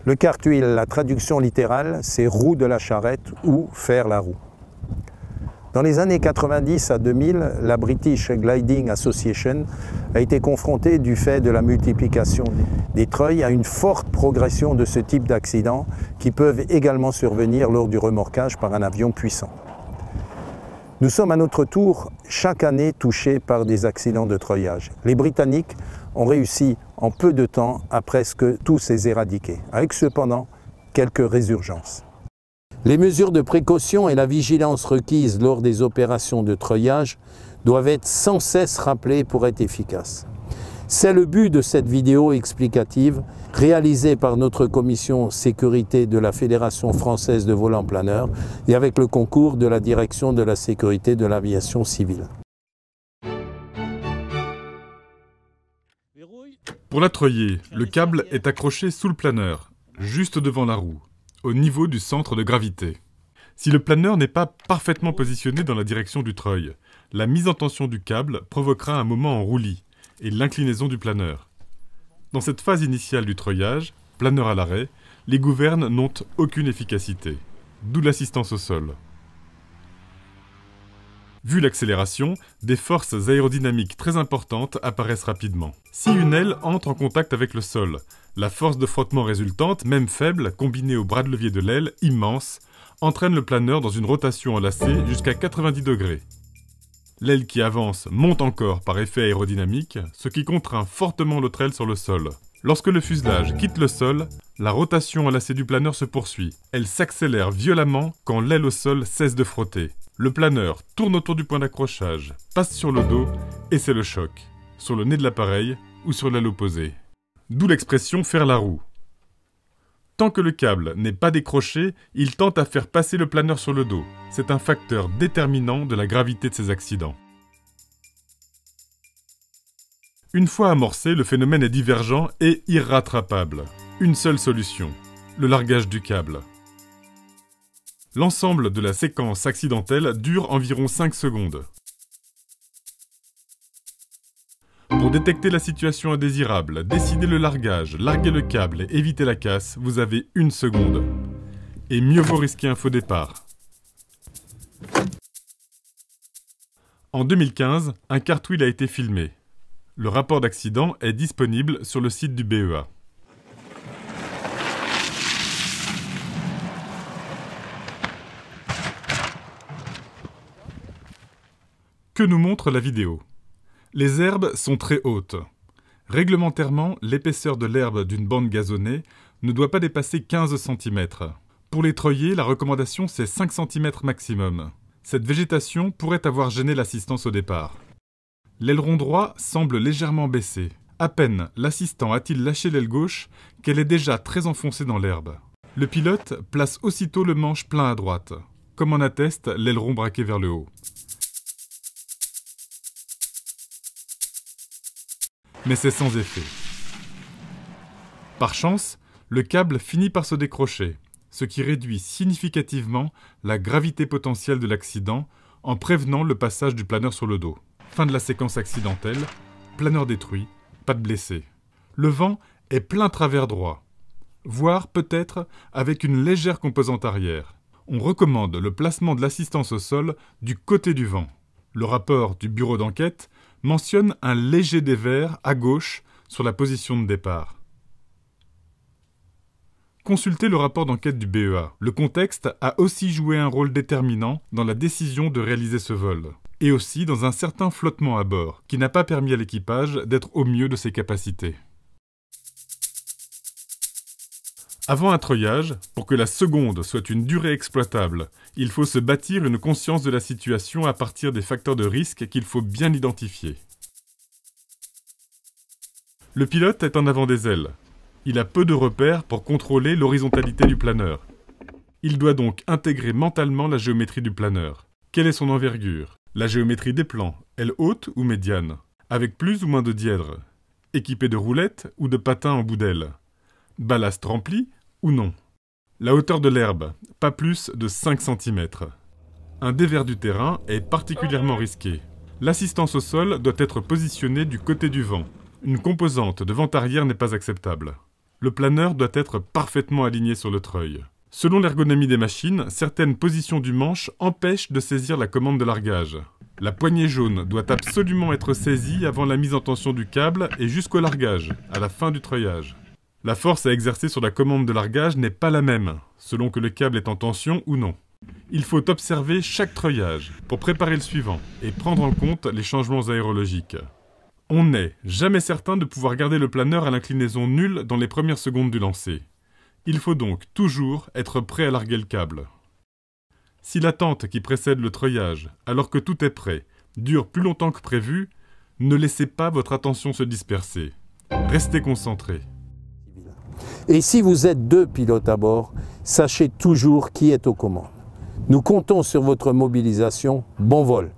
Le cartwheel, la traduction littérale, c'est roue de la charrette ou faire la roue. Dans les années 90 à 2000, la British Gliding Association a été confrontée du fait de la multiplication des treuils à une forte progression de ce type d'accidents qui peuvent également survenir lors du remorquage par un avion puissant. Nous sommes à notre tour chaque année touchés par des accidents de treuillage. Les Britanniques ont réussi en peu de temps à presque tous les éradiquer, avec cependant quelques résurgences. Les mesures de précaution et la vigilance requises lors des opérations de treuillage doivent être sans cesse rappelées pour être efficaces. C'est le but de cette vidéo explicative réalisée par notre commission sécurité de la Fédération française de volants planeurs et avec le concours de la Direction de la sécurité de l'aviation civile. Pour la treuiller, le câble est accroché sous le planeur, juste devant la roue, au niveau du centre de gravité. Si le planeur n'est pas parfaitement positionné dans la direction du treuil, la mise en tension du câble provoquera un moment en roulis et l'inclinaison du planeur. Dans cette phase initiale du treuillage, planeur à l'arrêt, les gouvernes n'ont aucune efficacité, d'où l'assistance au sol. Vu l'accélération, des forces aérodynamiques très importantes apparaissent rapidement. Si une aile entre en contact avec le sol, la force de frottement résultante, même faible, combinée au bras de levier de l'aile, immense, entraîne le planeur dans une rotation enlacée jusqu'à 90 degrés. L'aile qui avance monte encore par effet aérodynamique, ce qui contraint fortement l'autre aile sur le sol. Lorsque le fuselage quitte le sol, la rotation enlacée du planeur se poursuit. Elle s'accélère violemment quand l'aile au sol cesse de frotter. Le planeur tourne autour du point d'accrochage, passe sur le dos et c'est le choc, sur le nez de l'appareil ou sur l'aile opposée. D'où l'expression « faire la roue ». Tant que le câble n'est pas décroché, il tente à faire passer le planeur sur le dos. C'est un facteur déterminant de la gravité de ces accidents. Une fois amorcé, le phénomène est divergent et irrattrapable. Une seule solution, le largage du câble. L'ensemble de la séquence accidentelle dure environ 5 secondes. Pour détecter la situation indésirable, décider le largage, larguer le câble et éviter la casse, vous avez 1 seconde. Et mieux vaut risquer un faux départ. En 2015, un cartwheel a été filmé. Le rapport d'accident est disponible sur le site du BEA. Que nous montre la vidéo? Les herbes sont très hautes. Réglementairement, l'épaisseur de l'herbe d'une bande gazonnée ne doit pas dépasser 15 cm. Pour les treuillers, la recommandation c'est 5 cm maximum. Cette végétation pourrait avoir gêné l'assistance au départ. L'aileron droit semble légèrement baissé. À peine l'assistant a-t-il lâché l'aile gauche qu'elle est déjà très enfoncée dans l'herbe. Le pilote place aussitôt le manche plein à droite, comme en atteste l'aileron braqué vers le haut. Mais c'est sans effet. Par chance, le câble finit par se décrocher, ce qui réduit significativement la gravité potentielle de l'accident en prévenant le passage du planeur sur le dos. Fin de la séquence accidentelle, planeur détruit, pas de blessés. Le vent est plein travers droit, voire peut-être avec une légère composante arrière. On recommande le placement de l'assistance au sol du côté du vent. Le rapport du bureau d'enquête mentionne un léger dévers à gauche sur la position de départ. Consultez le rapport d'enquête du BEA. Le contexte a aussi joué un rôle déterminant dans la décision de réaliser ce vol, et aussi dans un certain flottement à bord, qui n'a pas permis à l'équipage d'être au mieux de ses capacités. Avant un treuillage, pour que la seconde soit une durée exploitable, il faut se bâtir une conscience de la situation à partir des facteurs de risque qu'il faut bien identifier. Le pilote est en avant des ailes. Il a peu de repères pour contrôler l'horizontalité du planeur. Il doit donc intégrer mentalement la géométrie du planeur. Quelle est son envergure? La géométrie des plans, aile haute ou médiane? Avec plus ou moins de dièdre? Équipé de roulettes ou de patins en bout d'aile? Ballast rempli ou non? La hauteur de l'herbe, pas plus de 5 cm. Un dévers du terrain est particulièrement risqué. L'assistance au sol doit être positionnée du côté du vent. Une composante de vent arrière n'est pas acceptable. Le planeur doit être parfaitement aligné sur le treuil. Selon l'ergonomie des machines, certaines positions du manche empêchent de saisir la commande de largage. La poignée jaune doit absolument être saisie avant la mise en tension du câble et jusqu'au largage, à la fin du treuillage. La force à exercer sur la commande de largage n'est pas la même, selon que le câble est en tension ou non. Il faut observer chaque treuillage pour préparer le suivant et prendre en compte les changements aérologiques. On n'est jamais certain de pouvoir garder le planeur à l'inclinaison nulle dans les premières secondes du lancer. Il faut donc toujours être prêt à larguer le câble. Si l'attente qui précède le treuillage, alors que tout est prêt, dure plus longtemps que prévu, ne laissez pas votre attention se disperser. Restez concentré. Et si vous êtes 2 pilotes à bord, sachez toujours qui est aux commandes. Nous comptons sur votre mobilisation. Bon vol!